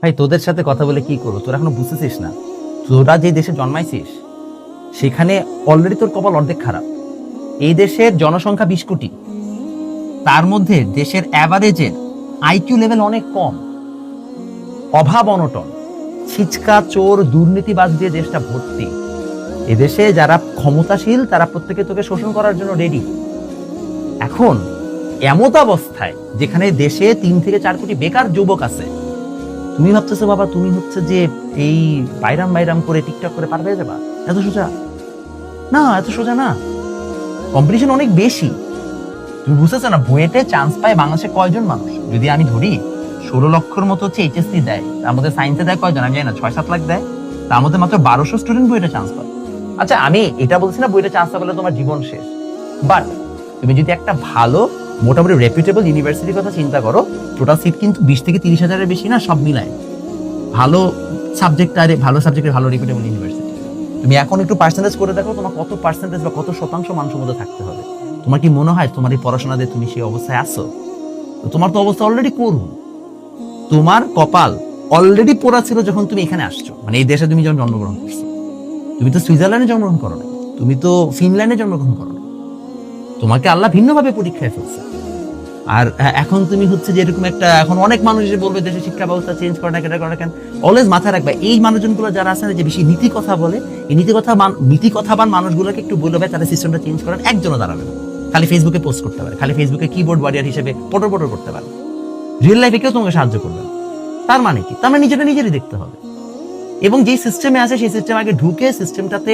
ভাই তোদের সাথে কথা বলে কি করবো, তোরা এখনো বুঝতেছিস না। তোরা যে দেশে জন্মাইছিস সেখানে অলরেডি তোর কপাল অর্ধেক খারাপ। এই দেশের জনসংখ্যা 20 কোটি, তার মধ্যে দেশের অ্যাভারেজের আইকিউ লেভেল অনেক কম। অভাব অনটন, ছিচকা চোর দুর্নীতিবাজ দিয়ে দেশটা ভর্তি। এদেশে যারা ক্ষমতাশীল তারা প্রত্যেকে তোকে শোষণ করার জন্য রেডি। এখন এমত অবস্থায় যেখানে দেশে 3 থেকে 4 কোটি বেকার যুবক আছে, তুমি ভাবতেছো বাবা তুমি হচ্ছে যে এই বাইরাম বাইরাম করে টিকটক করে পার হয়ে যাবা? এত সোজা না, এত সোজা না। কম্পিটিশন অনেক বেশি। তুমি বুঝতেছো না, বুয়েটে চান্স পায় বাংলাদেশে কয়জন মানুষ? যদি আমি ধরি 16 লক্ষর মতো হচ্ছে এইচএসসি দেয়, তার মধ্যে সায়েন্সে দেয় কয়জন আমি জানি না, 6-7 লাখ দেয়, তার মধ্যে মাত্র 1200 স্টুডেন্ট বুয়েটে চান্স পায়। আচ্ছা আমি এটা বলছি না বুয়েটে চান্স পাবে তোমার জীবন শেষ, বাট তুমি যদি একটা ভালো মোটামুটি রেপুটেবল ইউনিভার্সিটির কথা চিন্তা করো, টোটাল সিট কিন্তু 20 থেকে 30 হাজারের বেশি না, সব মিলায় ভালো সাবজেক্টে ভালো রেপুটেবল ইউনিভার্সিটি। তুমি এখন একটু পার্সেন্টেজ করে দেখো তোমার কত পার্সেন্টেজ বা কত শতাংশ মানুষের মধ্যে থাকতে হবে। তোমার কি মনে হয় তোমার এই পড়াশোনা দিয়ে তুমি সেই অবস্থায় আসো? তোমার তো অবস্থা অলরেডি করুন। তোমার কপাল অলরেডি পোড়া ছিল যখন তুমি এখানে আসছো, মানে এই দেশে তুমি যখন জন্মগ্রহণ করছো। তুমি তো সুইজারল্যান্ডে জন্মগ্রহণ করো না, তুমি তো ফিনল্যান্ডে জন্মগ্রহণ করো না, তোমাকে আল্লাহ ভিন্নভাবে পরীক্ষায় ফেলছে। আর এখন তুমি হচ্ছে যে এরকম একটা, এখন অনেক মানুষ এসে বলবে দেশের শিক্ষা ব্যবস্থা চেঞ্জ করে না, কেন কেন। অলওয়েজ মাথায় রাখবে এই মানুষজনগুলো যারা আছে যে বেশি নীতি কথা বলে, এই নীতি কথাবান মানুষগুলোকে একটু বলবে তাদের সিস্টেমটা চেঞ্জ করেন, একজনও দাঁড়াবে না। খালি ফেসবুকে পোস্ট করতে পারে, খালি ফেসবুকে কিবোর্ড ওয়ারিয়ার হিসেবে পটর পটর করতে পারে, রিয়েল লাইফে কেউ তোমাকে সাহায্য করবে না। তার মানে কি? তার মানে নিজেরই দেখতে হবে, এবং যে সিস্টেমে আছে সেই সিস্টেম আগে ঢুকে সিস্টেমটাতে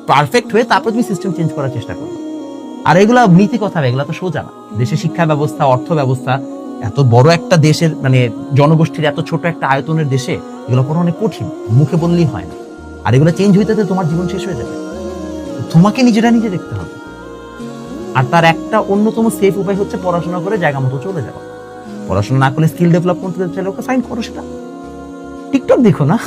পারফেক্ট হয়ে তারপর তুমি সিস্টেম চেঞ্জ করার চেষ্টা করো। আর এগুলা নীতি কথা, এগুলা তো সোজা না। দেশের শিক্ষা ব্যবস্থা, অর্থ ব্যবস্থা, এত বড় একটা দেশের মানে জনগোষ্ঠীর এত ছোট একটা আয়তনের দেশে এগুলো করা অনেক কঠিন, মুখে বললেই হয় না। আর এগুলো চেঞ্জ হইতে তোমার জীবন শেষ হয়ে যাবে। তোমাকে নিজে দেখতে হবে। আর তার একটা অন্যতম সেফ উপায় হচ্ছে পড়াশোনা করে জায়গা মতো চলে যাওয়া। পড়াশোনা না করলে স্কিল ডেভেলপ করতে চাইলে ওকে ফাইন করো, সেটা টিকটক দেখো না।